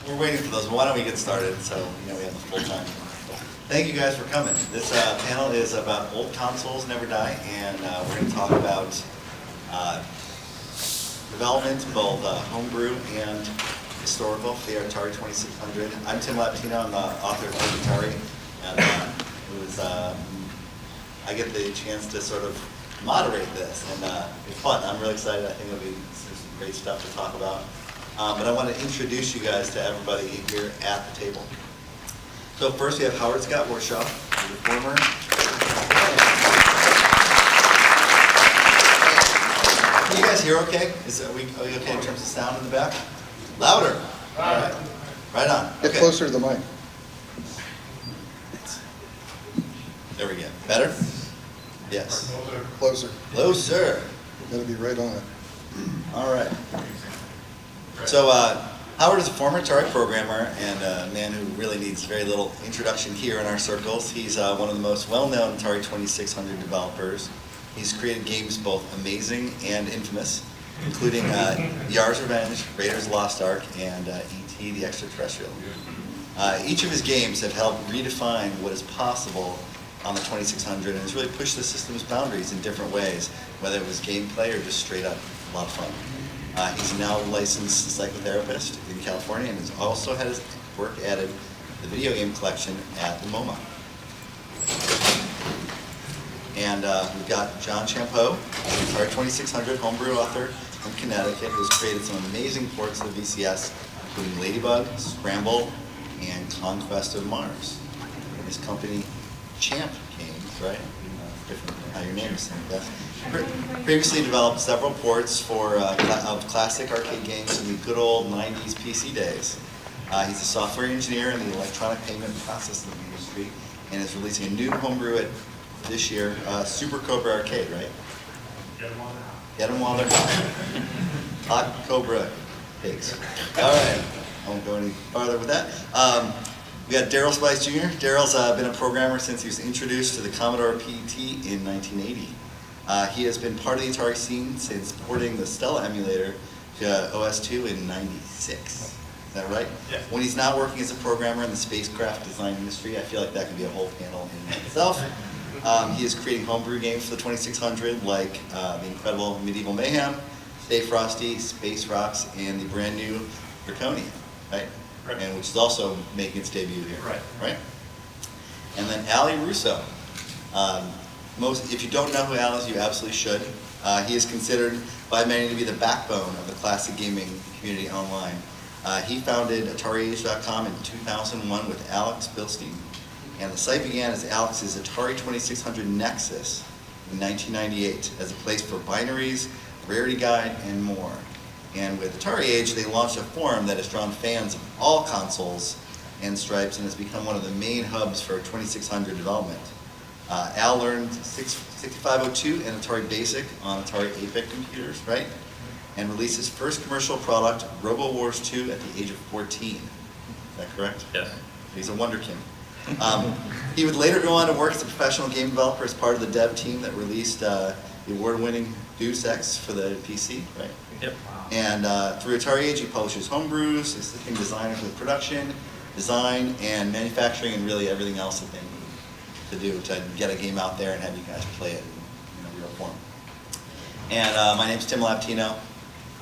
We're waiting for those, but why don't we get started so we have the full time. Thank you guys for coming. This panel is about old consoles never die, and we're going to talk about development, both homebrew and historical for the Atari 2600. I'm Tim Lapetino. I'm the author of Atari, and I get the chance to sort of moderate this, and it's fun. I'm really excited. I think it'll be some great stuff to talk about. But I want to introduce you guys to everybody here at the table. So first we have Howard Scott Warshaw, the former. Can you guys hear okay? Are we okay in terms of sound in the back? Louder. All right. Right on. Get closer to the mic. There we go. Better? Yes. Closer. Closer. You gotta be right on it. All right. So Howard is a former Atari programmer and a man who really needs very little introduction here in our circles. He's one of the most well-known Atari 2600 developers. He's created games both amazing and infamous, including Yar's Revenge, Raiders of the Lost Ark, and E.T. the Extraterrestrial. Each of his games have helped redefine what is possible on the 2600 and has really pushed the system's boundaries in different ways, whether it was gameplay or just straight up a lot of fun. He's now a licensed psychotherapist in California and has also had his work added to the video game collection at the MoMA. And we've got John Champeau, our 2600 homebrew author from Connecticut, who's created some amazing ports of the VCS, including Ladybug, Scramble, and Conquest of Mars. And his company, Champ Games, right? Different how your name is saying that. Previously developed several ports of classic arcade games in the good old 90s PC days. He's a software engineer in the electronic payment processing industry and is releasing a new homebrew this year, Super Cobra Arcade, right? Get them while they're hot. Hot Cobra cakes. All right, I won't go any farther with that. We got Darrell Spice Jr. Darrell's been a programmer since he was introduced to the Commodore PET in 1980. He has been part of the Atari scene since porting the Stella emulator to OS2 in '96. Is that right? Yeah. When he's not working as a programmer in the spacecraft design industry, I feel like that could be a whole panel in itself. He is creating homebrew games for the 2600 like the incredible Medieval Mayhem, Stay Frosty, Space Rocks, and the brand new Draconian, right? And which is also making its debut here. Right? And then Yarusso. If you don't know who Al is, you absolutely should. He is considered by many to be the backbone of the classic gaming community online. He founded AtariAge.com in 2001 with Alex Bilstein. And the site began as Alex's Atari 2600 Nexus in 1998 as a place for binaries, rarity guide, and more. And with Atari Age, they launched a forum that has drawn fans of all consoles and stripes and has become one of the main hubs for 2600 development. Al learned 6502 and Atari Basic on Atari 8-bit computers, right? And released his first commercial product, Robo Wars 2, at the age of 14. Is that correct? Yes. He's a wonderkin. He would later go on to work as a professional game developer as part of the dev team that released the award-winning Deus Ex for the PC, right? Yep. And through Atari Age, he publishes homebrews, assisting designers with production, design, and manufacturing, and really everything else that they need to do to get a game out there and have you guys play it in a real form. And my name's Tim Lapetino.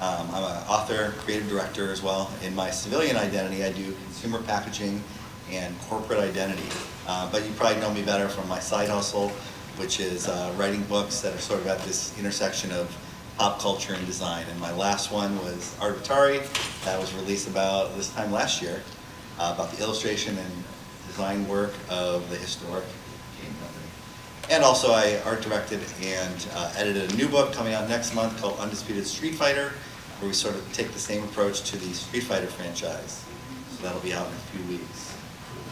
I'm an author, creative director as well. In my civilian identity, I do consumer packaging and corporate identity. But you probably know me better from my side hustle, which is writing books that are sort of at this intersection of pop culture and design. And my last one was Art of Atari. That was released about this time last year, about the illustration and design work of the historic game company. And also I art directed and edited a new book coming out next month called Undisputed Street Fighter, where we sort of take the same approach to the Street Fighter franchise. So that'll be out in a few weeks.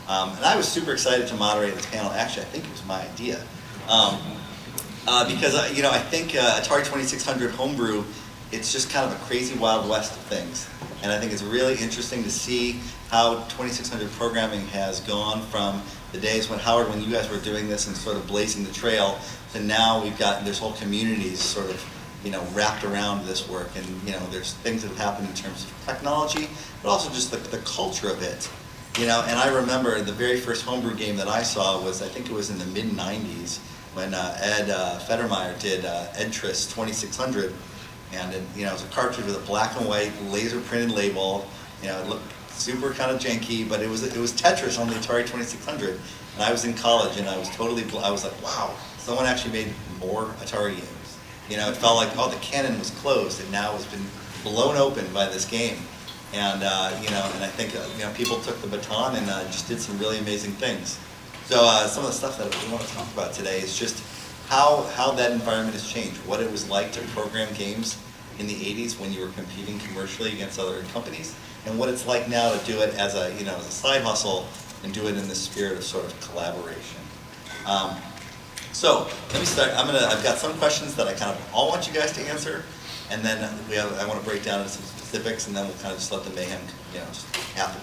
And I was super excited to moderate this panel. Actually, I think it was my idea. Because I think Atari 2600 homebrew, it's just kind of a crazy wild west of things. And I think it's really interesting to see how 2600 programming has gone from the days when Howard, when you guys were doing this and sort of blazing the trail, to now we've got, there's whole communities sort of wrapped around this work. And, there's things that have happened in terms of technology, but also just the culture of it. And I remember the very first homebrew game that I saw was, I think it was in the mid-90s, when Ed Federmeyer did Edtris 2600. And it was a cartridge with a black and white laser printed label. It looked super kind of janky, but it was Tetris on the Atari 2600. And I was in college, and I was like, wow, someone actually made more Atari games. It felt like, oh, the canon was closed, and now it's been blown open by this game. And and I think people took the baton and just did some really amazing things. So some of the stuff that we want to talk about today is just how that environment has changed, what it was like to program games in the 80s when you were competing commercially against other companies, and what it's like now to do it as a as a side hustle and do it in the spirit of sort of collaboration. So let me start. I've got some questions that I kind of all want you guys to answer, and then I want to break down into some specifics, and then we'll kind of just let the mayhem just happen.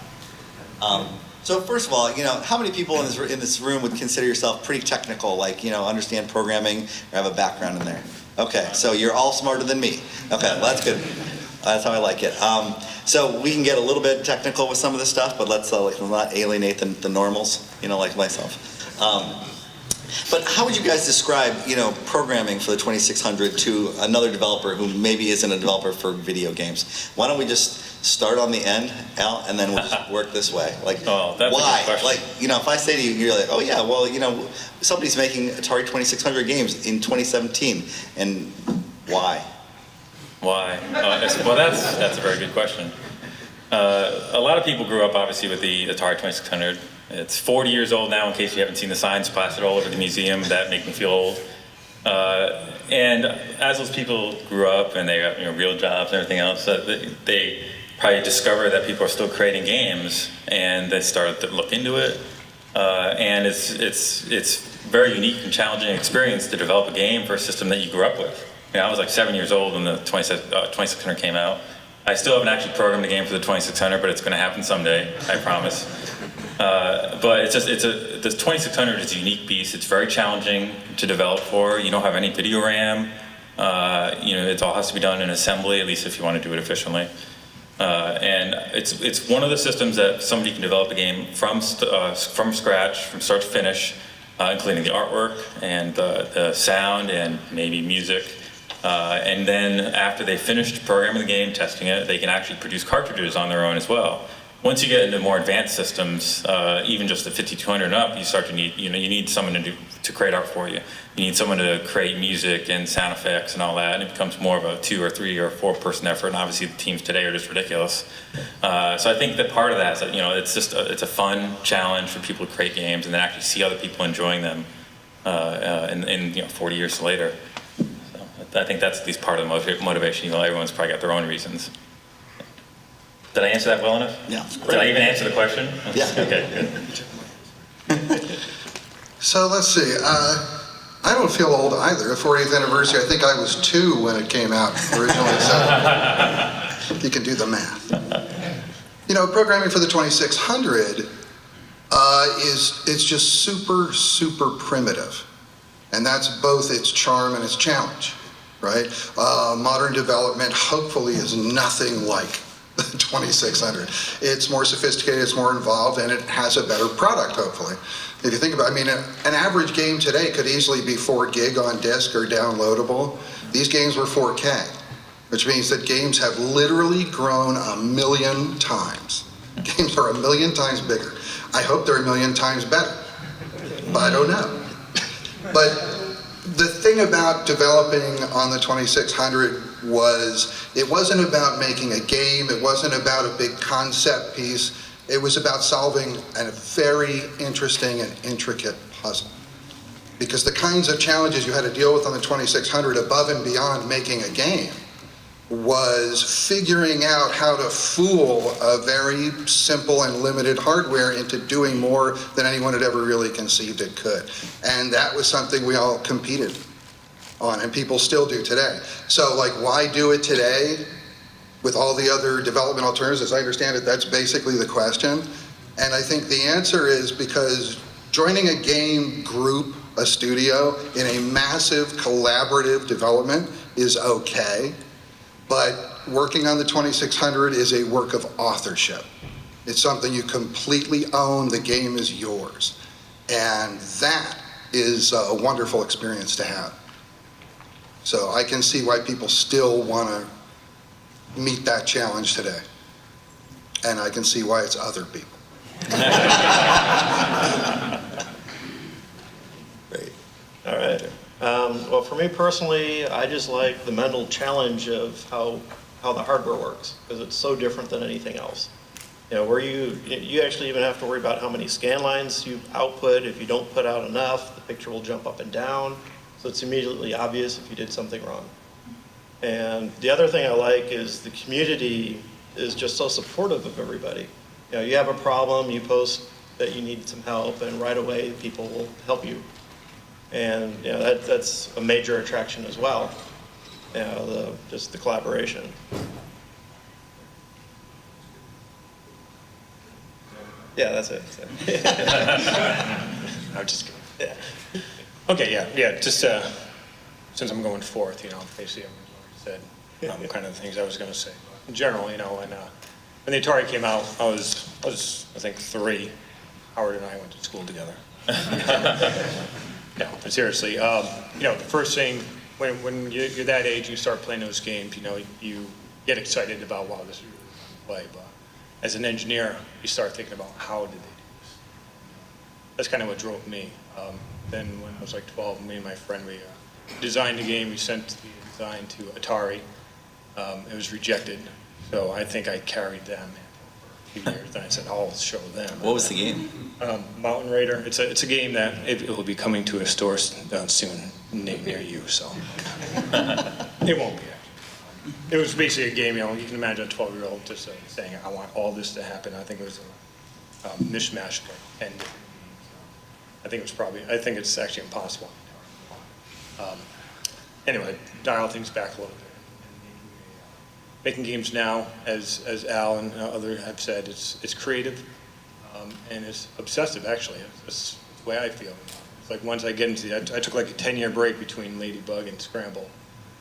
So first of all, how many people in this room would consider yourself pretty technical, like understand programming or have a background in there? Okay, so you're all smarter than me. Okay, well, that's good. That's how I like it. So we can get a little bit technical with some of this stuff, but let's not alienate the normals, like myself. But how would you guys describe, programming for the 2600 to another developer who maybe isn't a developer for video games? Why don't we just start on the end, Al, and then we'll just work this way? Like, oh, that's why? A good question. Like, if I say to you, you're like, oh yeah, well, somebody's making Atari 2600 games in 2017, and why? Why? Well, that's a very good question. A lot of people grew up, obviously, with the Atari 2600. It's 40 years old now, in case you haven't seen the signs plastered all over the museum. That make me feel old. And as those people grew up and they got real jobs and everything else, they probably discovered that people are still creating games, and they started to look into it. And it's very unique and challenging experience to develop a game for a system that you grew up with. I was like 7 years old when the 2600 came out. I still haven't actually programmed a game for the 2600, but it's going to happen someday, I promise. But the 2600 is a unique beast. It's very challenging to develop for. You don't have any video RAM. It all has to be done in assembly, at least if you want to do it efficiently. And it's one of the systems that somebody can develop a game from scratch, from start to finish, including the artwork and the sound and maybe music. And then after they finished programming the game, testing it, they can actually produce cartridges on their own as well. Once you get into more advanced systems, even just the 5200 and up, you start to need, you need someone to create art for you. You need someone to create music and sound effects and all that, and it becomes more of a 2 or 3 or 4 person effort. And obviously, the teams today are just ridiculous. So I think that part of that is that it's a fun challenge for people to create games and then actually see other people enjoying them, in 40 years later. So I think that's at least part of the motivation. Everyone's probably got their own reasons. Did I answer that well enough? Yeah. Did I even answer the question? Yeah. Okay, good. So let's see. I don't feel old either. The 40th anniversary, I think I was 2 when it came out originally. So you can do the math. Programming for the 2600 it's just super, super primitive. And that's both its charm and its challenge, right? Modern development hopefully is nothing like the 2600. It's more sophisticated, it's more involved, and it has a better product, hopefully. If you think about it, an average game today could easily be 4 gig on disk or downloadable. These games were 4K, which means that games have literally grown 1 million times. Games are 1 million times bigger. I hope they're 1 million times better, but I don't know. But the thing about developing on the 2600 was it wasn't about making a game, it wasn't about a big concept piece, it was about solving a very interesting and intricate puzzle. Because the kinds of challenges you had to deal with on the 2600 above and beyond making a game was figuring out how to fool a very simple and limited hardware into doing more than anyone had ever really conceived it could. And that was something we all competed on, and people still do today. So why do it today with all the other development alternatives? As I understand it, that's basically the question. And I think the answer is because joining a game group, a studio, in a massive collaborative development is okay, but working on the 2600 is a work of authorship. It's something you completely own, the game is yours. And that is a wonderful experience to have. So I can see why people still want to meet that challenge today. And I can see why it's other people. Great. All right. Well, for me personally, I just like the mental challenge of how the hardware works, because it's so different than anything else. You know, where you actually even have to worry about how many scan lines you output. If you don't put out enough, the picture will jump up and down. So it's immediately obvious if you did something wrong. And the other thing I like is the community is just so supportive of everybody. You know, you have a problem, you post that you need some help, and right away people will help you. And you know, that's a major attraction as well. You know, just the collaboration. Yeah, that's it. I'm just kidding. Yeah. Okay, yeah, just since I'm going fourth, you know, basically everyone's already said kind of the things I was going to say. In general, you know, when the Atari came out, I was I think 3. Howard and I went to school together. No, but seriously, you know, the first thing when you're that age, you start playing those games, you know, you get excited about, wow, this is really fun to play. But as an engineer, you start thinking about how did they do this? That's kind of what drove me. Then when I was like 12, me and my friend, we designed a game. We sent the design to Atari. It was rejected. So I think I carried them for a few years. Then I said, I'll show them. What was the game? Mountain Raider. It's a game that it will be coming to a store soon near you. So it won't be. It was basically a game, you know, you can imagine a 12-year-old just saying, I want all this to happen. I think it was a mishmash of 10 different games. I think it's actually impossible. Anyway, dial things back a little bit. Making games now, as Al and others have said, it's creative and it's obsessive, actually. That's the way I feel. It's like once I get into I took like a 10-year break between Ladybug and Scramble.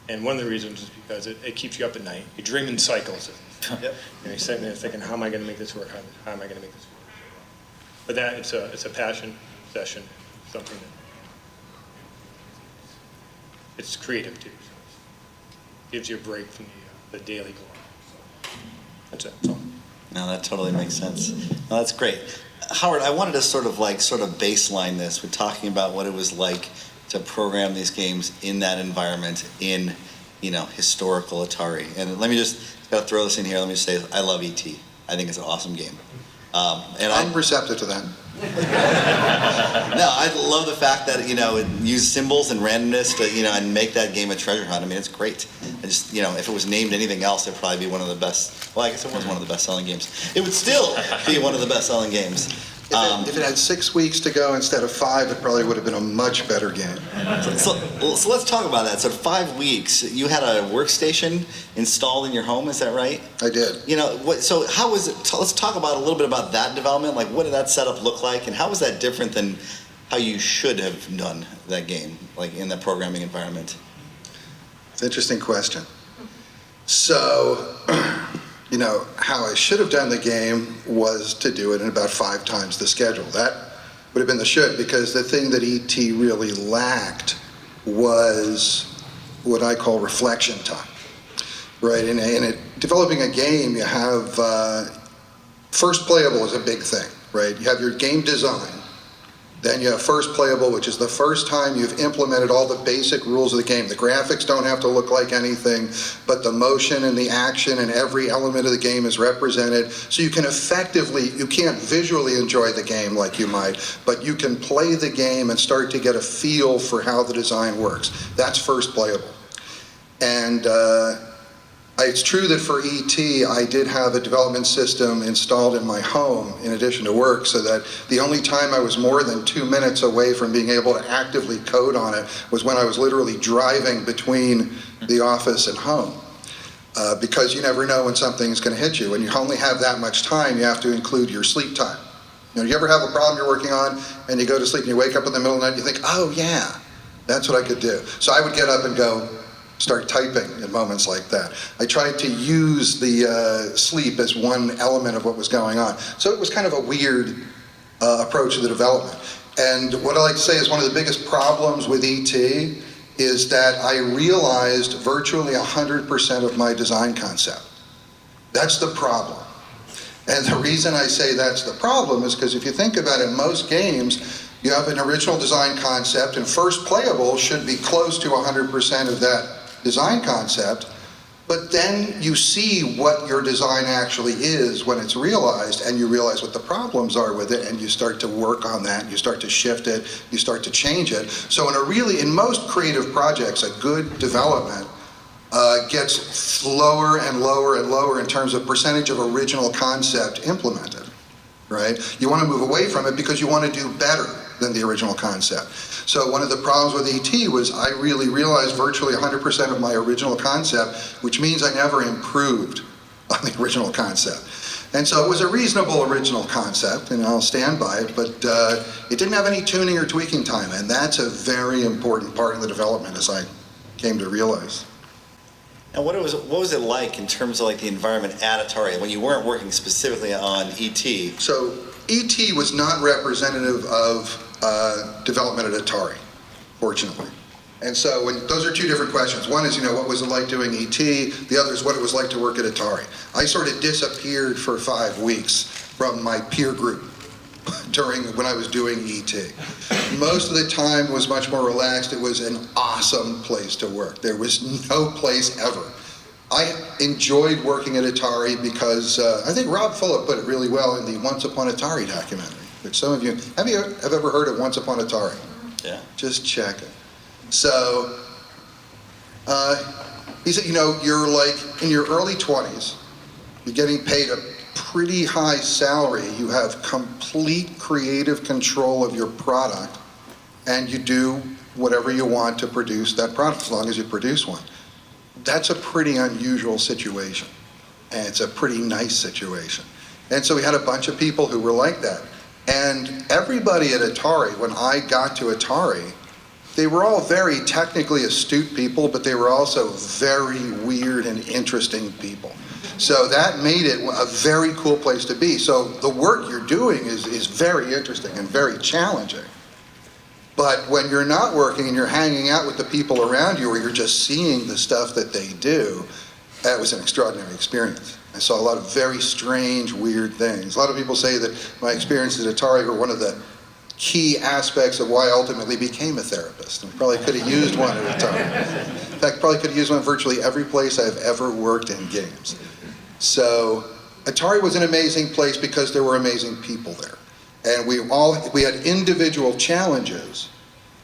And one of the reasons is because it keeps you up at night. You dream in cycles. Yep. And you're sitting there thinking, how am I going to make this work? How am I going to make this work? But that it's a passion, obsession, something that it's creative too. So it gives you a break from the daily grind. So that's it. So. No, that totally makes sense. No, that's great. Howard, I wanted to sort of baseline this with talking about what it was like to program these games in that environment in, you know, historical Atari. And let me just gotta throw this in here. Let me just say, I love E.T. I think it's an awesome game. And I'm receptive to that. No, I love the fact that, you know, it used symbols and randomness to, you know, and make that game a treasure hunt. I mean, it's great. I just, you know, if it was named anything else, it'd probably be one of the best. Well, I guess it was one of the best-selling games. It would still be one of the best-selling games. If it had 6 weeks to go instead of 5, it probably would have been a much better game. So let's talk about that. So 5 weeks, you had a workstation installed in your home, is that right? I did. You know, so how was it, let's talk about a little bit about that development. Like, what did that setup look like, and how was that different than how you should have done that game, like in that programming environment? It's an interesting question. So, you know, how I should have done the game was to do it in about 5 times the schedule. That would have been the should, because the thing that E.T. really lacked was what I call reflection time, right? In developing a game, you have, first playable is a big thing, right? You have your game design. Then you have first playable, which is the first time you've implemented all the basic rules of the game. The graphics don't have to look like anything, but the motion and the action and every element of the game is represented. So you can effectively, you can't visually enjoy the game like you might, but you can play the game and start to get a feel for how the design works. That's first playable. And it's true that for E.T. I did have a development system installed in my home in addition to work, so that the only time I was more than 2 minutes away from being able to actively code on it was when I was literally driving between the office and home. Because you never know when something's going to hit you. When you only have that much time, you have to include your sleep time. You know, you ever have a problem you're working on and you go to sleep and you wake up in the middle of the night and you think, oh yeah, that's what I could do. So I would get up and go start typing in moments like that. I tried to use the sleep as one element of what was going on. So it was kind of a weird approach to the development. And what I like to say is one of the biggest problems with ET is that I realized virtually 100% of my design concept. That's the problem. And the reason I say that's the problem is because if you think about it, in most games, you have an original design concept, and first playable should be close to 100% of that design concept, but then you see what your design actually is when it's realized, and you realize what the problems are with it, and you start to work on that, you start to shift it, you start to change it. So in most creative projects, a good development gets lower and lower and lower in terms of percentage of original concept implemented, right? You want to move away from it because you want to do better than the original concept. So one of the problems with ET was I really realized virtually 100% of my original concept, which means I never improved on the original concept. And so it was a reasonable original concept, and I'll stand by it, but it didn't have any tuning or tweaking time, and that's a very important part of the development, as I came to realize. And what was it like in terms of like the environment at Atari when you weren't working specifically on ET? So ET was not representative of development at Atari, fortunately. And so those are two different questions. One is, what was it like doing ET? The other is what it was like to work at Atari. I sort of disappeared for 5 weeks from my peer group when I was doing ET. Most of the time was much more relaxed. It was an awesome place to work. There was no place ever. I enjoyed working at Atari because I think Rob Phillip put it really well in the Once Upon Atari documentary, which some of you, have ever heard of Once Upon Atari? Yeah. Just check it. So he said, you're like in your early 20s, you're getting paid a pretty high salary, you have complete creative control of your product, and you do whatever you want to produce that product as long as you produce one. That's a pretty unusual situation, and it's a pretty nice situation. And so we had a bunch of people who were like that. And everybody at Atari, when I got to Atari, they were all very technically astute people, but they were also very weird and interesting people. So that made it a very cool place to be. So the work you're doing is very interesting and very challenging. But when you're not working and you're hanging out with the people around you, or you're just seeing the stuff that they do, that was an extraordinary experience. I saw a lot of very strange, weird things. A lot of people say that my experiences at Atari were one of the key aspects of why I ultimately became a therapist. And probably could have used one at Atari. In fact, probably could have used one virtually every place I've ever worked in games. So Atari was an amazing place because there were amazing people there. And we had individual challenges,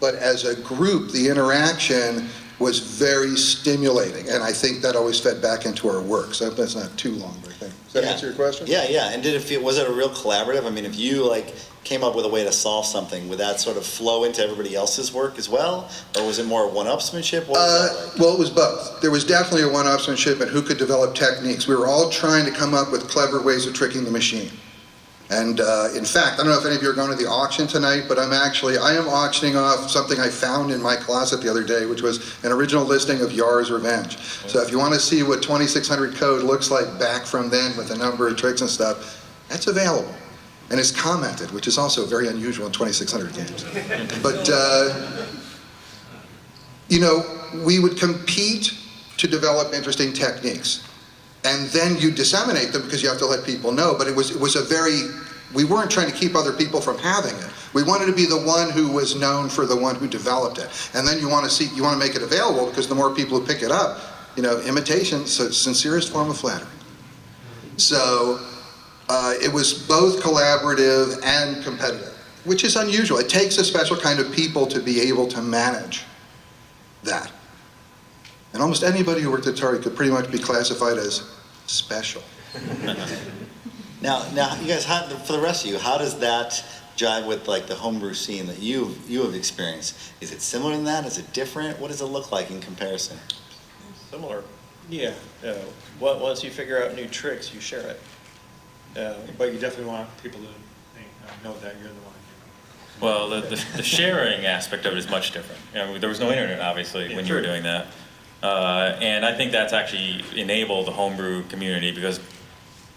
but as a group, the interaction was very stimulating, and I think that always fed back into our work. So that's not too long, I think. Does that answer your question? Yeah. And was it a real collaborative? I mean, if you came up with a way to solve something, would that sort of flow into everybody else's work as well? Or was it more one-upsmanship? What was that like? Well, it was both. There was definitely a one-upsmanship and who could develop techniques. We were all trying to come up with clever ways of tricking the machine. And in fact, I don't know if any of you are going to the auction tonight, but I am auctioning off something I found in my closet the other day, which was an original listing of Yar's Revenge. So if you want to see what 2600 code looks like back from then with a number of tricks and stuff, that's available. And it's commented, which is also very unusual in 2600 games. But, we would compete to develop interesting techniques. And then you disseminate them because you have to let people know. But we weren't trying to keep other people from having it. We wanted to be the one who was known for the one who developed it. And then you want to make it available because the more people who pick it up, imitation's the sincerest form of flattery. So it was both collaborative and competitive, which is unusual. It takes a special kind of people to be able to manage that. And almost anybody who worked at Atari could pretty much be classified as special. Now, you guys, for the rest of you, how does that jive with the homebrew scene that you have experienced? Is it similar to that? Is it different? What does it look like in comparison? Similar. Yeah. Once you figure out new tricks, you share it. But you definitely want people to know that you're the one. Well, the sharing aspect of it is much different. There was no internet, obviously, when you were doing that. And I think that's actually enabled the homebrew community, because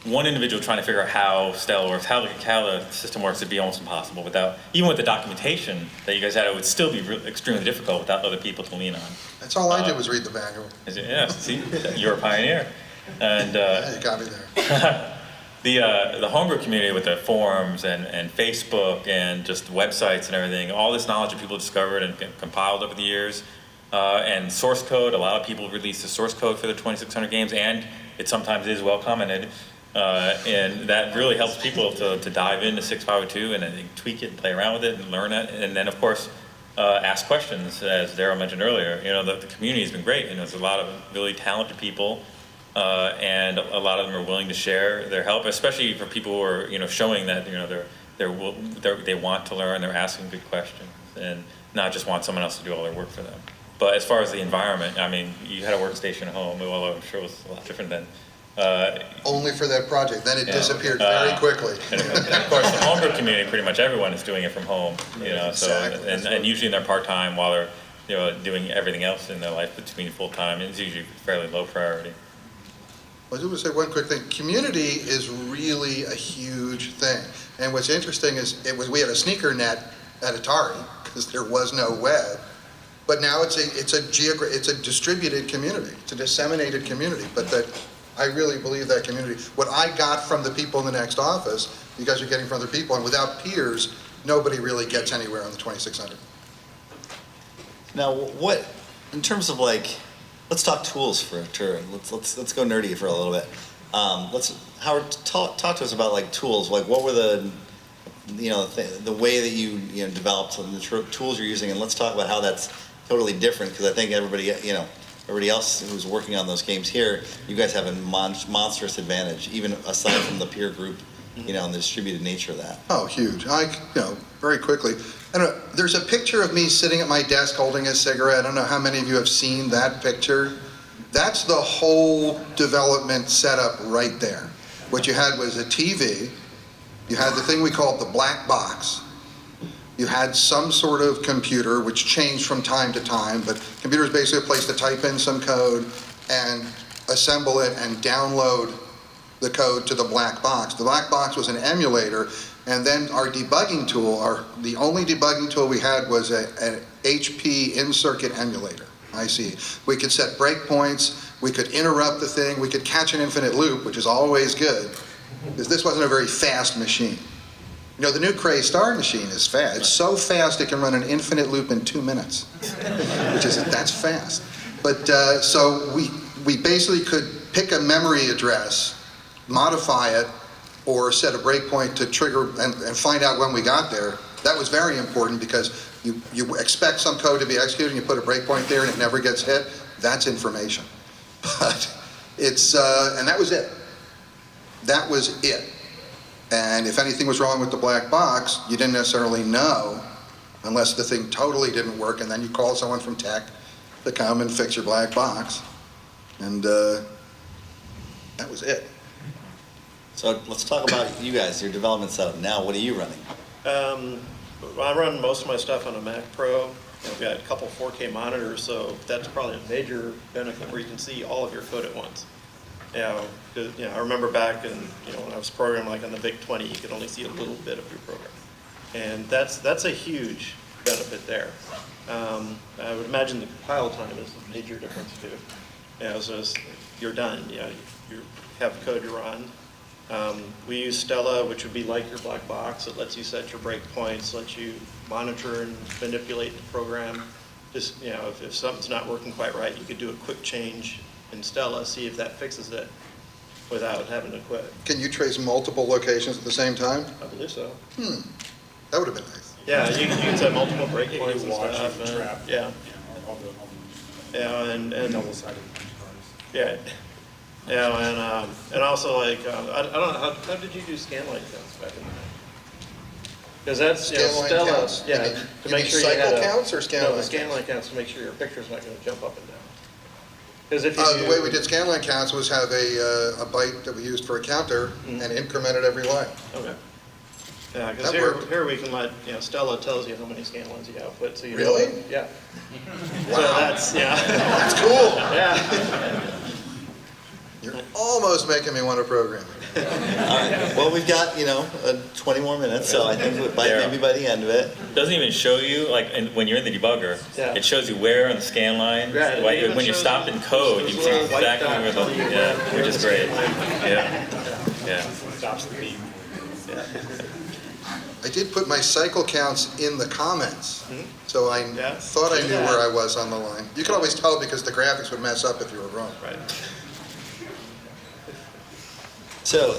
one individual trying to figure out how Stella works, how the system works, would be almost impossible without, even with the documentation that you guys had, it would still be extremely difficult without other people to lean on. That's all I did was read the manual. Yeah, see, you're a pioneer. And Yeah, you got me there. the homebrew community with the forums and Facebook and just websites and everything, all this knowledge that people discovered and compiled over the years, and source code, a lot of people release the source code for the 2600 games, and it sometimes is well commented, and that really helps people to dive into 6502 and then tweak it and play around with it and learn it, and then of course ask questions, as Darrell mentioned earlier. The community has been great, and there's a lot of really talented people. And a lot of them are willing to share their help, especially for people who are, showing that, they want to learn, they're asking good questions, and not just want someone else to do all their work for them. But as far as the environment, I mean, you had a workstation at home, well, I'm sure it was a lot different then. Only for that project, then it Yeah. disappeared very quickly. And of course, the homebrew community, pretty much everyone is doing it from home, Exactly. and usually in their part-time while they're, doing everything else in their life between full-time, it's usually fairly low priority. I was going to say one quick thing. Community is really a huge thing. And what's interesting is we had a sneaker net at Atari because there was no web. But now it's a distributed community. It's a disseminated community. But I really believe that community. What I got from the people in the next office, you guys are getting from other people, and without peers, nobody really gets anywhere on the 2600. Now, what, in terms of let's talk tools for a turn. Let's go nerdy for a little bit. Howard, talk to us about tools. What were the way that you developed some of the tools you're using, and let's talk about how that's totally different, because I think everybody else who's working on those games here, you guys have a monstrous advantage, even aside from the peer group, and the distributed nature of that. Oh, huge. Very quickly. I don't know, there's a picture of me sitting at my desk holding a cigarette. I don't know how many of you have seen that picture. That's the whole development setup right there. What you had was a TV. You had the thing we called the black box. You had some sort of computer, which changed from time to time, but computer is basically a place to type in some code and assemble it and download the code to the black box. The black box was an emulator, and then our debugging tool, the only debugging tool we had was an HP in-circuit emulator, IC. We could set breakpoints, we could interrupt the thing, we could catch an infinite loop, which is always good, because this wasn't a very fast machine. The new Cray Star machine is fast. It's so fast it can run an infinite loop in 2 minutes, that's fast. But so we basically could pick a memory address, modify it, or set a breakpoint to trigger and find out when we got there. That was very important because you expect some code to be executed and you put a breakpoint there and it never gets hit. That's information. But and that was it. That was it. And if anything was wrong with the black box, you didn't necessarily know unless the thing totally didn't work, and then you call someone from tech to come and fix your black box. And that was it. So let's talk about you guys, your development setup. Now, what are you running? I run most of my stuff on a Mac Pro. I've got a couple 4K monitors, so that's probably a major benefit where you can see all of your code at once. I remember back when I was programming on the VIC-20, you could only see a little bit of your program. And that's a huge benefit there. I would imagine the compile time is a major difference too. So you're done. You have code to run. We use Stella, which would be like your black box. It lets you set your breakpoints, lets you monitor and manipulate the program. Just, if something's not working quite right, you could do a quick change in Stella, see if that fixes it without having to quit. Can you trace multiple locations at the same time? I believe so. That would have been nice. Yeah, you can set multiple breakpoints and watch stuff. and trap. Yeah. And Double-sided. yeah. And also I don't know, how did you do scanline counts back in the day? Because that's, Scanline Stella, counts? yeah, You to mean make sure you cycle had counts or scanline No, the counts? scanline counts to make sure your picture's not going to jump up and down. Because if The way we did scanline counts was have a byte that we used for a counter and increment it every line. Okay. Yeah, because That worked. here we can let, Stella tells you how many scanlines you output, so you know. Really? Yeah. Wow. So that's, yeah, That's cool. yeah. You're almost making me want to program. All right. Well, we've got, 20 more minutes, so I think maybe by the end of it. It doesn't even show you, like, when you're in the debugger, Yeah. it shows you where on the scan line. Right, it Like, even when you shows stop in code, you can see those little white exactly where dots the, tell you yeah, where which is the great. scan line- Yeah, yeah. Stops the beat. I did put my cycle counts in the comments, so I Yeah. thought I Do knew that. where I was on the line. You could always tell because the graphics would mess up if you were wrong. Right. So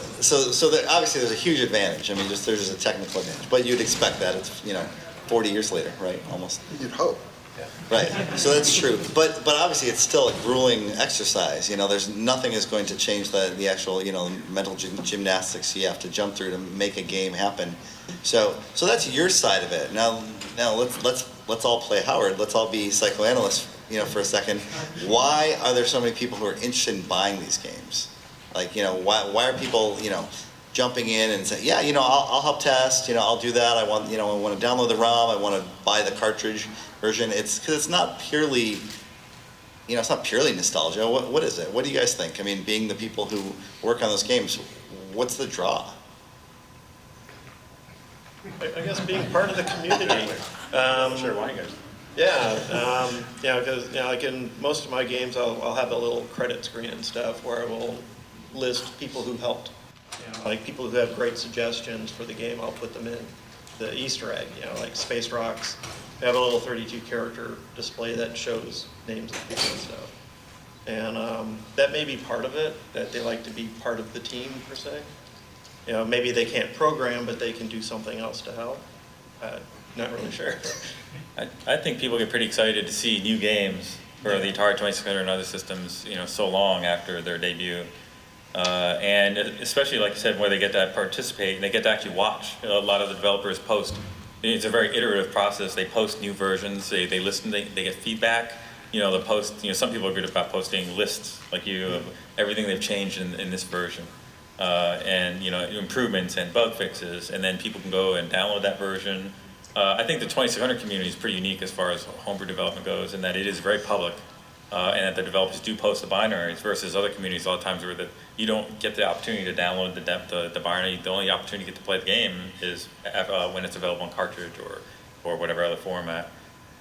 obviously there's a huge advantage. I mean, there's a technical advantage, but you'd expect that it's 40 years later, right? Almost. You'd hope. Right. So that's true. But obviously it's still a grueling exercise. There's nothing is going to change the actual mental gymnastics you have to jump through to make a game happen. So that's your side of it. Now let's all play Howard. Let's all be psychoanalysts, for a second. Why are there so many people who are interested in buying these games? Like, why are people, jumping in and saying, yeah, I'll help test, I'll do that. I want to download the ROM. I want to buy the cartridge version. It's because it's not purely, it's not purely nostalgia. What is it? What do you guys think? I mean, being the people who work on those games, what's the draw? I guess being part of the community. Sure, why you guys? Yeah, because like in most of my games, I'll have a little credit screen and stuff where I will list people who helped. Like people who have great suggestions for the game, I'll put them in. The Easter egg, like Space Rocks, they have a little 32 character display that shows names of people and stuff. And that may be part of it, that they like to be part of the team per se. Maybe they can't program, but they can do something else to help. Not really sure. I think people get pretty excited to see new games for the Atari 2600 and other systems, so long after their debut. And especially, like I said, where they get to participate and they get to actually watch. A lot of the developers post. It's a very iterative process. They post new versions. They listen. They get feedback. They'll post. Some people are good about posting lists, like of everything they've changed in this version, and improvements and bug fixes. And then people can go and download that version. I think the 2600 community is pretty unique as far as homebrew development goes, in that it is very public. And that the developers do post the binaries versus other communities a lot of times where you don't get the opportunity to download the binary. The only opportunity to get to play the game is when it's available on cartridge or whatever other format.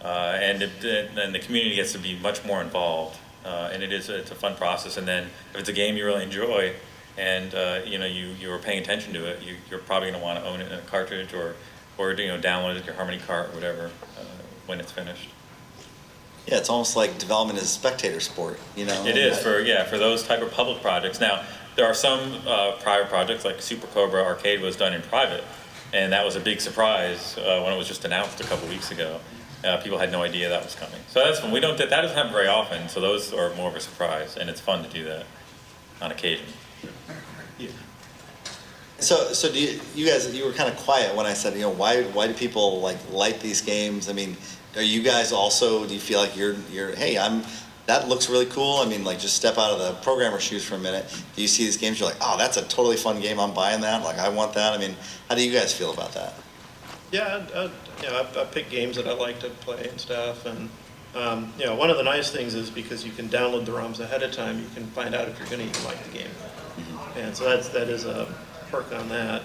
And the community gets to be much more involved. And it's a fun process. And then if it's a game you really enjoy and you're paying attention to it, you're probably going to want to own it in a cartridge or download it to your Harmony cart or whatever when it's finished. Yeah, it's almost like development is a spectator sport, It is for those type of public projects. Now, there are some private projects like Super Cobra Arcade was done in private, and that was a big surprise when it was just announced a couple weeks ago. People had no idea that was coming. So that's fun. That doesn't happen very often, so those are more of a surprise, and it's fun to do that on occasion. So do you guys, you were kind of quiet when I said, why do people like these games? I mean, are you guys also, do you feel like you're hey, that looks really cool? I mean, just step out of the programmer's shoes for a minute. Do you see these games, you're like, oh, that's a totally fun game, I'm buying that, I want that? I mean, how do you guys feel about that? Yeah, I pick games that I like to play and stuff. And, one of the nice things is because you can download the ROMs ahead of time, you can find out if you're going to even like the game. And so that is a perk on that.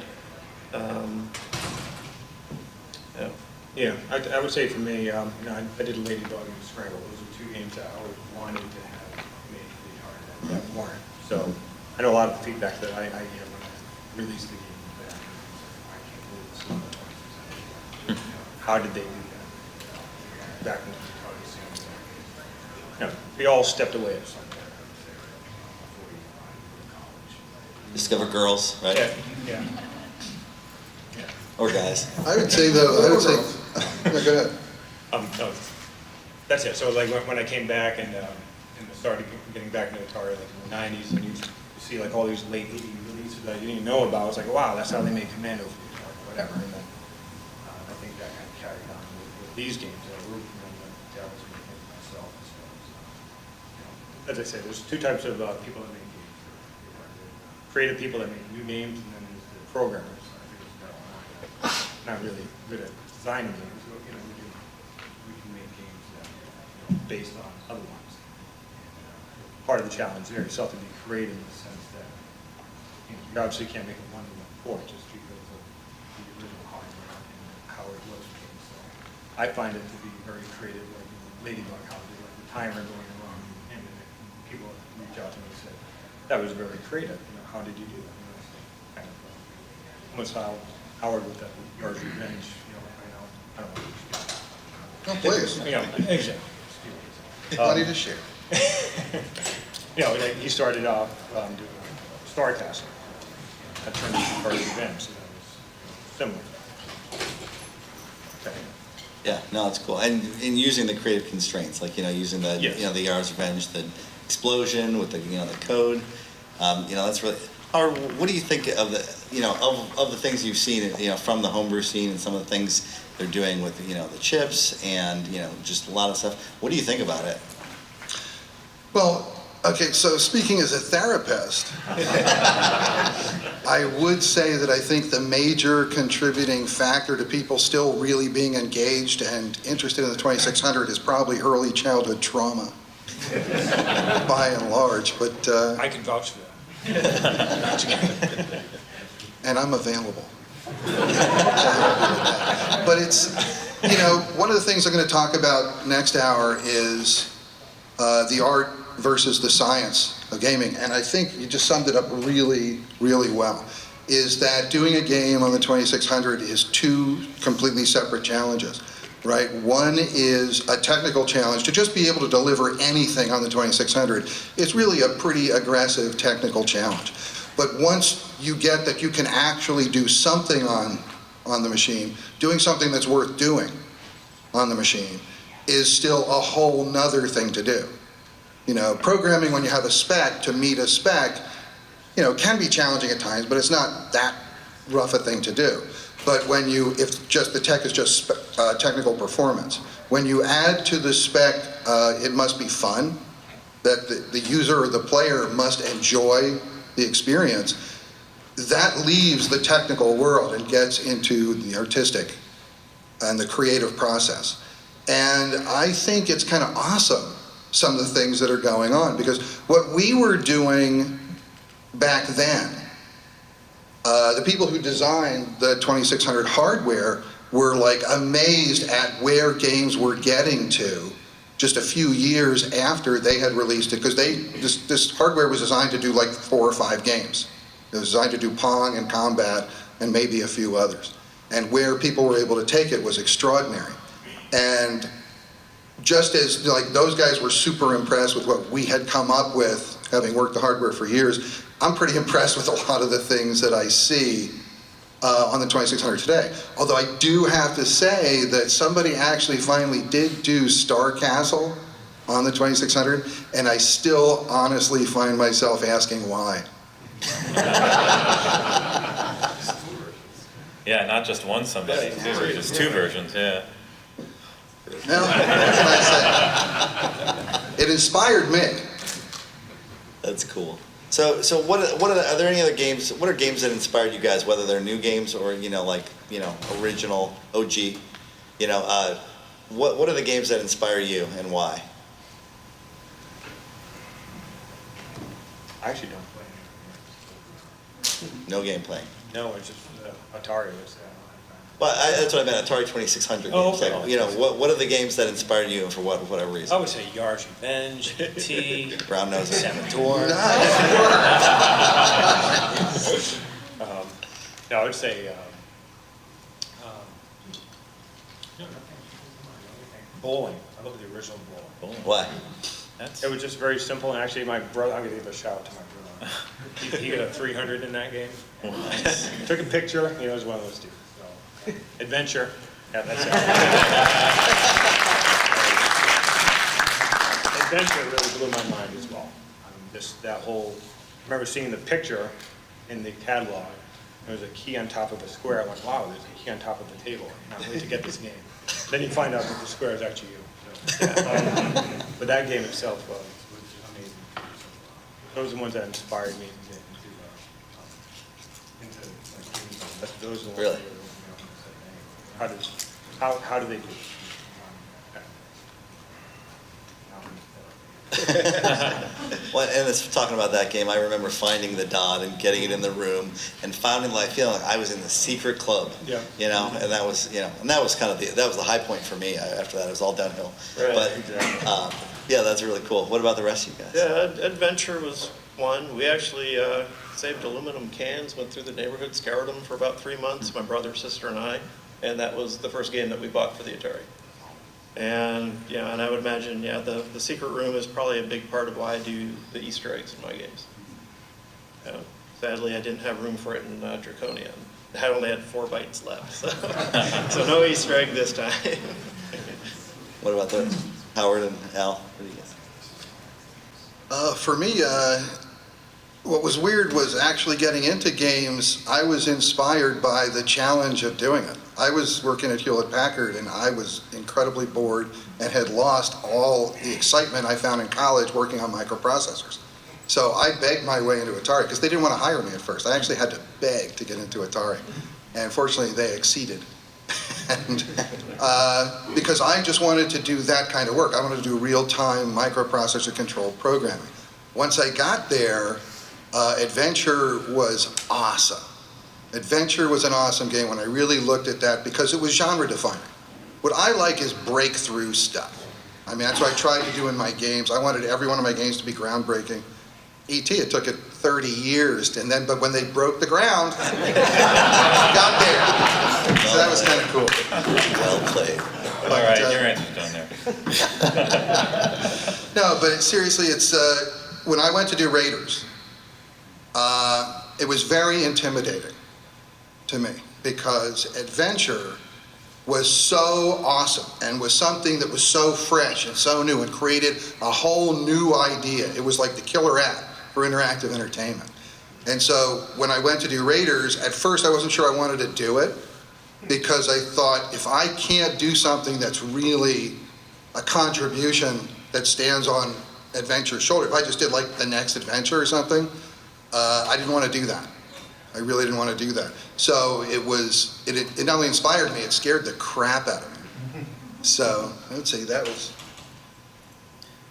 Yeah, I would say for me, I did Ladybug and Scramble. Those are two games that I always wanted to have made for the Atari that weren't. So I know a lot of the feedback that I get when I released the game. That I can't believe it's not the 2600. How did they do that? Back when the Atari scene. We all stepped away at some point. Discover girls, right? Yeah. Or guys. I would say though, no, go ahead. No, that's it. So when I came back and started getting back into Atari in the 90s, and you see all these late 80s releases that you didn't even know about, it's like, wow, that's how they made Commando for the Atari, whatever. And then I think that kind of carried on with these games. We're that was making myself. So, as I say, there's two types of people that make games. Creative people that make new games, and then there's the programmers. not really good at designing games, but, you know, we can make games that, you know, based on other ones. Part of the challenge there is to be creative in the sense that, you know, you obviously can't make a one-to-one port just because of the original hardware and how it was made. So I find it to be very creative, like Ladybug, how they like the timer going along, and then people reach out to me and say, that was very creative. You know, how did you do that? You know, so kind of almost how Howard with that Yard's Revenge. You know, I don't know. Oh, please. You know, exactly. Plenty to share. You know, like, he started off doing Star Castle. That turned into Yard's Revenge, so that was similar. Okay. Yeah, no, that's cool. And using the creative constraints, like, you know, using the, Yes. you know, the Yarusso Revenge, the explosion with the, you know, the code. You know, that's really, Howard, what do you think of the, you know, of the things you've seen, you know, from the homebrew scene and some of the things they're doing with, you know, the chips and, you know, just a lot of stuff. What do you think about it? Well, okay, so speaking as a therapist, I would say that I think the major contributing factor to people still really being engaged and interested in the 2600 is probably early childhood trauma, by and large, but, I can vouch for that. and I'm available. But it's, you know, one of the things I'm going to talk about next hour is the art versus the science of gaming. And I think you just summed it up really, really well, is that doing a game on the 2600 is two completely separate challenges, right? One is a technical challenge. To just be able to deliver anything on the 2600 is really a pretty aggressive technical challenge. But once you get that you can actually do something on the machine, doing something that's worth doing on the machine is still a whole nother thing to do. You know, programming when you have a spec to meet a spec, you know, can be challenging at times, but it's not that rough a thing to do. But when you, if just the tech is just technical performance, when you add to the spec, it must be fun, that the user or the player must enjoy the experience, that leaves the technical world and gets into the artistic and the creative process. And I think it's kind of awesome, some of the things that are going on, because what we were doing back then, the people who designed the 2600 hardware were like amazed at where games were getting to just a few years after they had released it, because this hardware was designed to do like 4 or 5 games. It was designed to do Pong and Combat and maybe a few others. And where people were able to take it was extraordinary. And just as like those guys were super impressed with what we had come up with, having worked the hardware for years, I'm pretty impressed with a lot of the things that I see on the 2600 today. Although I do have to say that somebody actually finally did do Star Castle on the 2600, and I still honestly find myself asking why. Yeah, not just one somebody, there's 2 versions, yeah. Now, what can I say? It inspired me. That's cool. So what are there any other games? What are games that inspired you guys? Whether they're new games or, you know, like, you know, original OG. You know, what are the games that inspire you and why? I actually don't play No game playing. No, it's just Atari was. Well, that's what I meant. Atari 2600 Oh, games. okay. Like, you know, what are the games that inspired you and for whatever I reason? would say Yard's Revenge, T, Brown nose. Saboteur. No, I would say bowling. I love the original bowling. Why? It was just very simple, and actually my brother, I'm gonna give a shout out to my brother. He got a 300 in that game. Took a picture, you know, it was one of those two. So, adventure, yeah, that's it. Adventure really blew my mind as well. Just that whole, I remember seeing the picture in the catalog. There was a key on top of the square. I'm like, wow, there's a key on top of the table. I can't wait to get this game. Then you find out that the square is actually you. So, but that game itself was amazing. Those are the ones that inspired me to get into like, games. Those are the ones Really? that were, How do they do it? Well, and it's talking about that game, I remember finding the dot and getting it in the room and feeling like I was in the secret club. Yeah. You know, and that was, and that was kind of that was the high point for me. After that, it was all downhill. Right, But, exactly. yeah, that's really cool. What about the rest of you guys? Yeah, adventure was one. We actually saved aluminum cans, went through the neighborhood, scoured them for about 3 months, my brother, sister, and I, and that was the first game that we bought for the Atari. And and I would imagine, the secret room is probably a big part of why I do the Easter eggs in my games. Sadly, I didn't have room for it in Draconia. I only had 4 bytes left, so no Easter egg this time. What about the Howard and Al? What do you guys? For me, what was weird was actually getting into games. I was inspired by the challenge of doing it. I was working at Hewlett-Packard, and I was incredibly bored and had lost all the excitement I found in college working on microprocessors. So I begged my way into Atari because they didn't want to hire me at first. I actually had to beg to get into Atari. And fortunately, they acceded. And because I just wanted to do that kind of work. I wanted to do real-time microprocessor-controlled programming. Once I got there, Adventure was awesome. Adventure was an awesome game when I really looked at that because it was genre defining. What I like is breakthrough stuff. I mean, that's what I tried to do in my games. I wanted every one of my games to be groundbreaking. E.T., it took it 30 years, but when they broke the ground, got there. So that was kind of cool. Well played. All right, your answer's done there. No, but seriously, it's when I went to do Raiders, it was very intimidating to me because Adventure was so awesome and was something that was so fresh and so new and created a whole new idea. It was like the killer app for interactive entertainment. And so when I went to do Raiders, at first I wasn't sure I wanted to do it because I thought if I can't do something that's really a contribution that stands on Adventure's shoulder, if I just did like the next adventure or something, I didn't want to do that. I really didn't want to do that. So it not only inspired me, it scared the crap out of me. So I would say that was.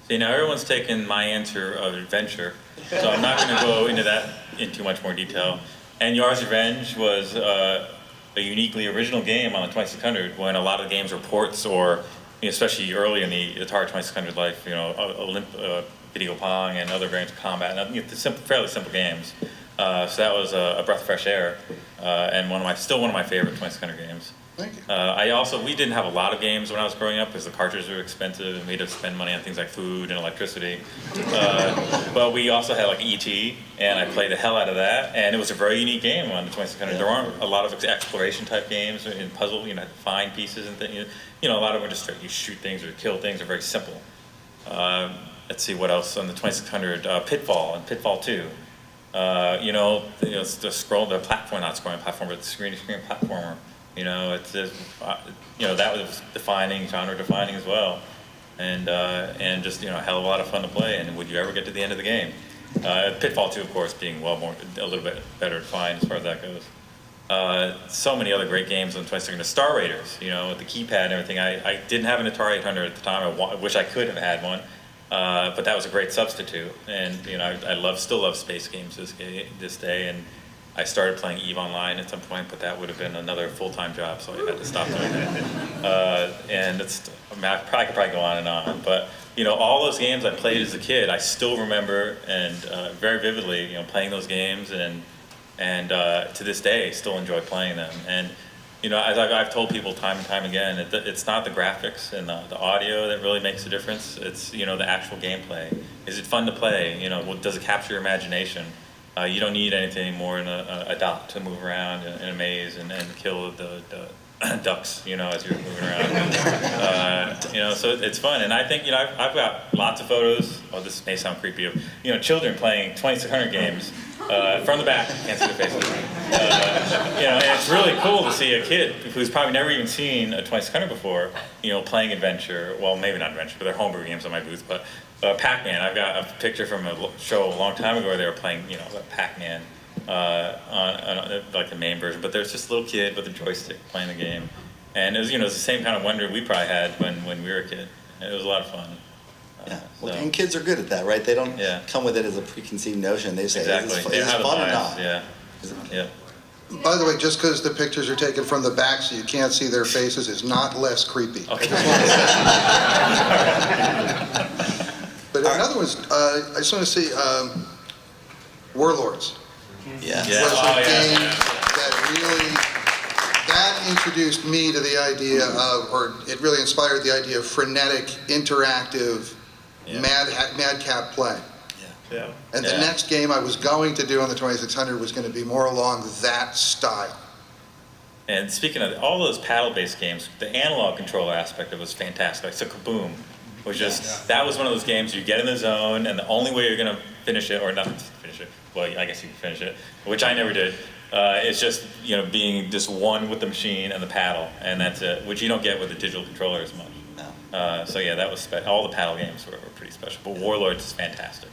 See, now everyone's taken my answer of Adventure, so I'm not going to go into that in too much more detail. And Yar's Revenge was a uniquely original game on the 2600 when a lot of the games were ports or, especially early in the Atari 2600 life, Video Pong and other games of combat, and fairly simple games. So that was a breath of fresh air, and still one of my favorite 2600 games. Thank you. We didn't have a lot of games when I was growing up because the cartridges were expensive and we had to spend money on things like food and electricity. But we also had like E.T. and I played the hell out of that, and it was a very unique game on the 2600. There aren't a lot of exploration type games in puzzle, to find pieces and things. A lot of them are just you shoot things or kill things are very simple. Let's see what else on the 2600. Pitfall and Pitfall 2. It's the platform, but the screen-to-screen platformer. That was genre defining as well, and just a hell of a lot of fun to play. And would you ever get to the end of the game? Pitfall 2, of course, being a little bit better defined as far as that goes. So many other great games on the 2600. Star Raiders, with the keypad and everything. I didn't have an Atari 800 at the time. I wish I could have had one. But that was a great substitute, and I still love space games this day, and I started playing EVE Online at some point, but that would have been another full-time job, so I had to stop doing that. And I could probably go on and on, but all those games I played as a kid, I still remember and very vividly, playing those games, and to this day, still enjoy playing them. And as I've told people time and time again, it's not the graphics and the audio that really makes a difference. It's, the actual gameplay. Is it fun to play? Does it capture your imagination? You don't need anything more than a dot to move around in a maze and kill the ducks, as you're moving around. So it's fun. And I think, I've got lots of photos. Oh, this may sound creepy. Of children playing 2600 games from the back. Can't see their faces. And it's really cool to see a kid who's probably never even seen a 2600 before, playing Adventure. Well, maybe not Adventure, but they're homebrew games on my booth. But Pac-Man. I've got a picture from a show a long time ago where they were playing, Pac-Man. On like the main version, but there's this little kid with a joystick playing the game, And it was, it was the same kind of wonder we probably had when we were a kid. It was a lot of fun. Yeah, So- well, and kids are good at that, right? They don't Yeah. come with it as a preconceived notion. They say, Exactly. is They this have the fun or bias, not? Yeah. Is it- Yeah. By the way, just because the pictures are taken from the back so you can't see their faces is not less creepy. Okay. But another one's, I just want to see, Warlords. Yeah. Yeah. Was a Oh, yeah, game yeah. that introduced me to the idea of, or it really inspired the idea of frenetic, interactive, Yeah. madcap play. Yeah. And the Yeah. next game I was going to do on the 2600 was going to be more along that style. And speaking of all those paddle-based games, the analog controller aspect of it was fantastic. So Kaboom was just, that was one of those games you get in the zone, and the only way you're going to finish it, or not finish it, well, I guess you can finish it, which I never did, is just, being just one with the machine and the paddle, and that's it, which you don't get with the digital controller as much. No. So yeah, that was, all the paddle games were pretty special, but Warlords is fantastic.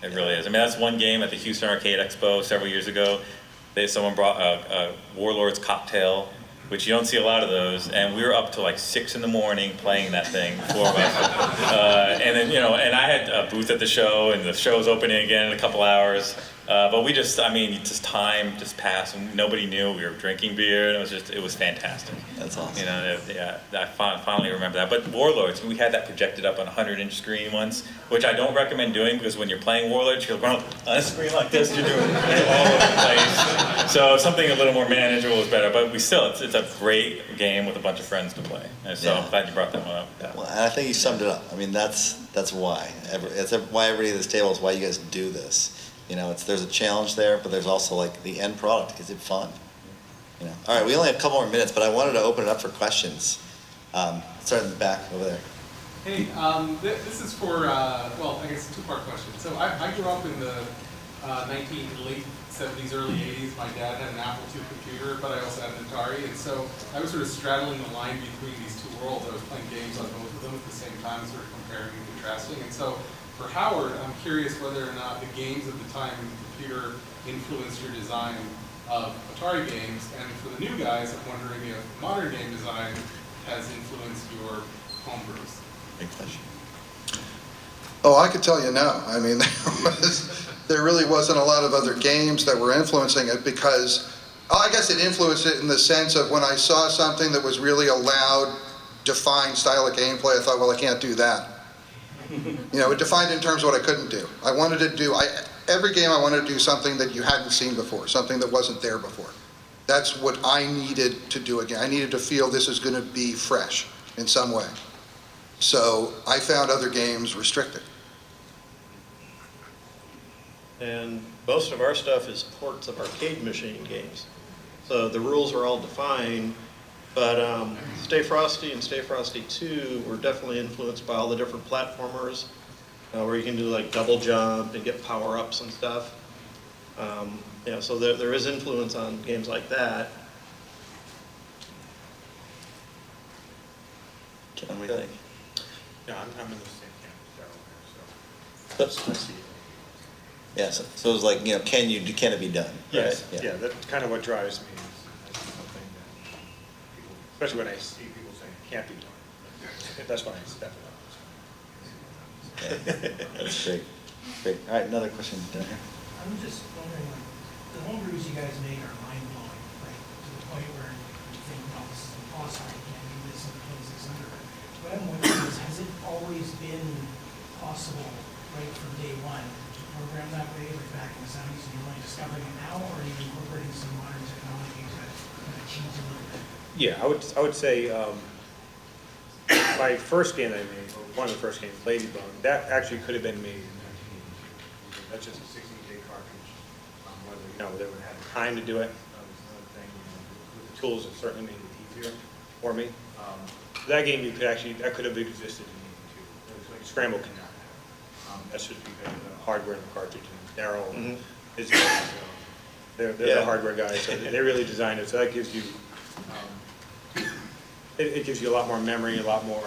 It really is. I mean, that's one game at the Houston Arcade Expo several years ago. Someone brought a Warlords cocktail, which you don't see a lot of those, and we were up till like 6 in the morning playing that thing, 4 of us. And then, and I had a booth at the show, and the show's opening again in a couple hours. But we just, time just passed, and nobody knew we were drinking beer, and it was fantastic. That's awesome. I finally remember that. But Warlords, we had that projected up on a 100-inch screen once, which I don't recommend doing, because when you're playing Warlords, you're on a screen like this, you're all over the place. So something a little more manageable is better. But it's a great game with a bunch of friends to play. And so I'm glad you brought that one up. Yeah. Well, and I think you summed it up. I mean, that's why. It's why everybody at this table is why you guys do this. There's a challenge there, but there's also like the end product. Is it fun? All right, we only have a couple more minutes, but I wanted to open it up for questions. Start in the back over there. Hey, this is for, I guess a two-part question. So I grew up in the late 70s, early 80s. My dad had an Apple II computer, but I also had an Atari. And so I was sort of straddling the line between these two worlds. I was playing games on both of them at the same time, sort of comparing and contrasting. And so for Howard, I'm curious whether or not the games at the time in the computer influenced your design of Atari games. And for the new guys, I'm wondering if modern game design has influenced your homebrews. Big question. Oh, I could tell you no. I mean, there really wasn't a lot of other games that were influencing it because, I guess it influenced it in the sense of when I saw something that was really a loud, defined style of gameplay, I thought, well, I can't do that. It defined in terms of what I couldn't do. I wanted to do, every game I wanted to do something that you hadn't seen before, something that wasn't there before. That's what I needed to do again. I needed to feel this is going to be fresh in some way. So I found other games restricted. And most of our stuff is ports of arcade machine games. So the rules are all defined, but Stay Frosty and Stay Frosty 2 were definitely influenced by all the different platformers, where you can do like double jump and get power-ups and stuff. So there is influence on games like that. John, what do you think? Yeah, I'm in the same camp as Darrell here, so. I see it. Yeah, so it was like, can it be done? Yes, Right? yeah, that's kind of what drives me, is something that people, especially when I see people saying it can't be done. That's why I step it up. Yeah, that's great. Great. All right, another question down here. I'm just wondering, the homebrews you guys make are mind-blowing, like, to the point where you think, well, this is impossible, I can't do this in 2600. What I'm wondering is, has it always been possible, right from day one, to program that way, like back in the 70s, and you're only discovering it now, or are you incorporating some modern technology to kind of change a little bit? Yeah, I would say my first game that I made, or one of the first games, Ladybug, that actually could have been made in 1982. That's just a 16-day cartridge. Whether they would have the time to do it, was another thing. With the tools, it certainly made it easier for me. That game that could have existed in 82. It was like Scramble cannot have. That's just because of the hardware in the cartridge. And Darrell is they're the hardware guys, so they really designed it. So that gives you it gives you a lot more memory, a lot more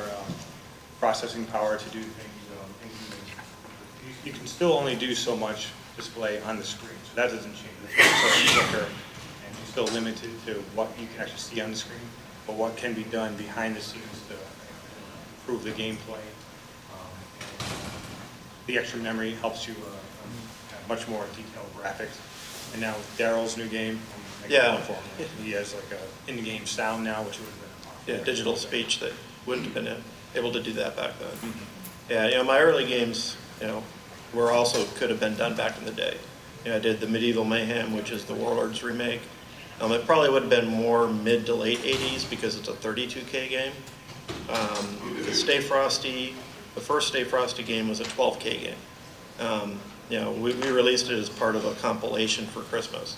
processing power to do things. You can still only do so much display on the screen, so that doesn't change. It's still quicker, and you're still limited to what you can actually see on the screen. but what can be done behind the scenes to improve the gameplay. The extra memory helps you have much more detailed graphics. And now with Darrell's new game, I'm Yeah. going for him. He has like a in-game sound now, which would have been digital speech that wouldn't have been able to do that back then. Yeah, my early games, were also could have been done back in the day. I did the Medieval Mayhem, which is the Warlords remake. It probably would have been more mid to late 80s because it's a 32K game. The first Stay Frosty game was a 12K game. We released it as part of a compilation for Christmas.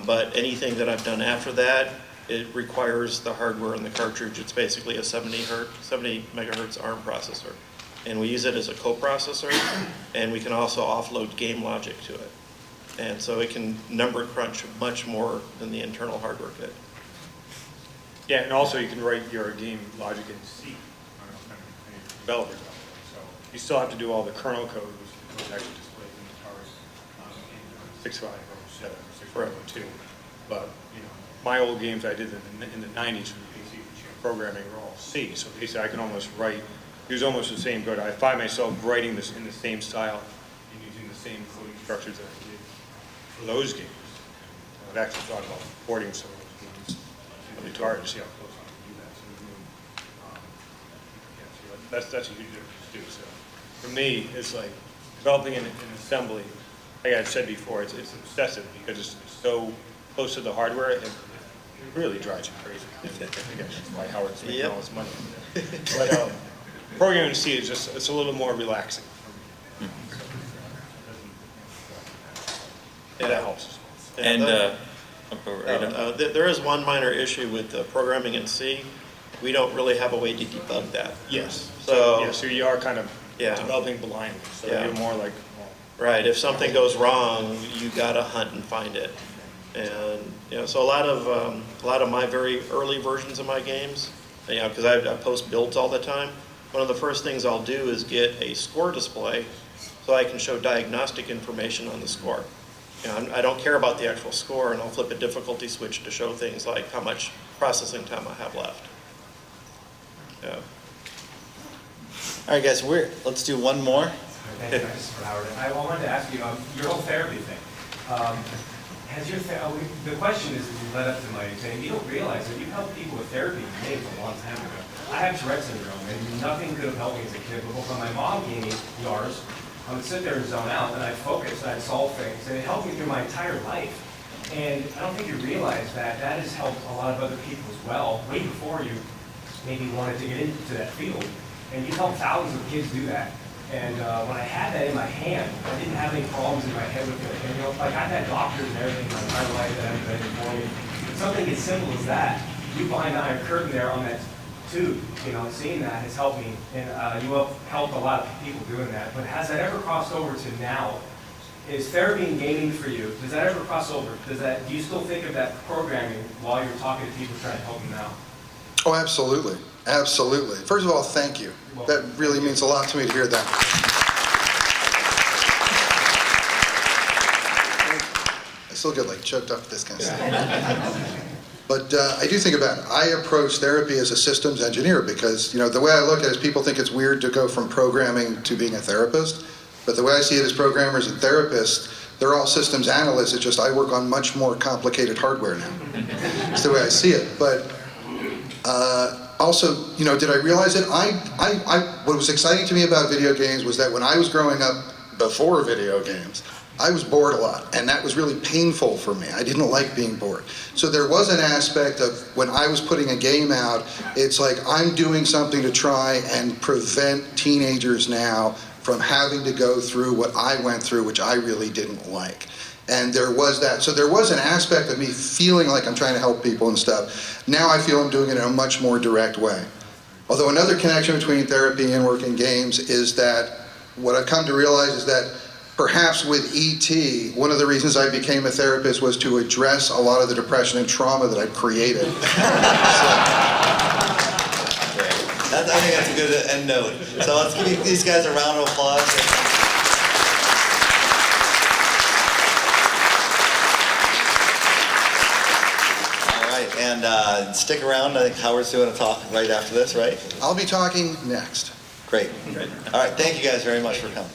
But anything that I've done after that, it requires the hardware and the cartridge. It's basically a 70 megahertz ARM processor. And we use it as a coprocessor, and we can also offload game logic to it. And so it can number crunch much more than the internal hardware could. Yeah, and also you can write your game logic in C on your developer's level. So you still have to do all the kernel code, which is actually displayed in the cars in 6507 or 6502. But my old games I did in the 90s for the PC programming were all C. So basically I can almost use almost the same code. I find myself writing this in the same style and using the same coding structures that I did for those games. I've actually thought about porting some of those games. It's hard to see how close I can do that. So, that's a huge difference too. So for me, it's like developing an assembly. Like I said before, it's obsessive because it's so close to the hardware. It really drives you crazy. I think that's why Howard's making all his money. But programming in C is it's a little more relaxing. Yeah, that helps. And there is one minor issue with programming in C. We don't really have a way to debug that. Yes. So you are kind of Yeah. developing blindly. So Yeah. you're more like, right, if something goes wrong, you gotta hunt and find it. And so a lot of my very early versions of my games, because I post builds all the time. One of the first things I'll do is get a score display so I can show diagnostic information on the score. I don't care about the actual score, and I'll flip a difficulty switch to show things like how much processing time I have left. Yeah. All right, guys, let's do one more. Thank you, Mr. Howard. I wanted to ask you, your whole therapy thing. The question is, you led up to my saying, you don't realize that you've helped people with therapy in games a long time ago. I have Tourette syndrome, and nothing could have helped me as a kid, but when my mom gave me Yarusso, I would sit there and zone out, and I'd focus, and I'd solve things, and it helped me through my entire life. And I don't think you realize that that has helped a lot of other people as well, way before you maybe wanted to get into that field. And you've helped thousands of kids do that. And when I had that in my hand, I didn't have any problems in my head with it. And, like I've had doctors and everything my entire life that have been for me. But something as simple as that, you behind the iron curtain there on that tube, seeing that has helped me. And you have helped a lot of people doing that. But has that ever crossed over to now? Is therapy and gaming for you? Does that ever cross over? Do you still think of that programming while you're talking to people trying to help them out? Oh, absolutely. Absolutely. First of all, thank you. That really means a lot to me to hear that. I still get choked up with this kind of stuff. But I do think about it. I approach therapy as a systems engineer because, the way I look at it is people think it's weird to go from programming to being a therapist. But the way I see it as programmers and therapists, they're all systems analysts. It's just I work on much more complicated hardware now. It's the way I see it. But also, did I realize it? What was exciting to me about video games was that when I was growing up before video games, I was bored a lot, and that was really painful for me. I didn't like being bored. So there was an aspect of when I was putting a game out, it's like I'm doing something to try and prevent teenagers now from having to go through what I went through, which I really didn't like. And there was that. So there was an aspect of me feeling like I'm trying to help people and stuff. Now I feel I'm doing it in a much more direct way. Although another connection between therapy and work in games is that what I've come to realize is that perhaps with E.T., one of the reasons I became a therapist was to address a lot of the depression and trauma that I'd created. I think that's a good end note. So let's give these guys a round of applause. All right, and And stick around. I think Howard's doing a talk right after this, right? I'll be talking next. Great. All right. Thank you guys very much for coming.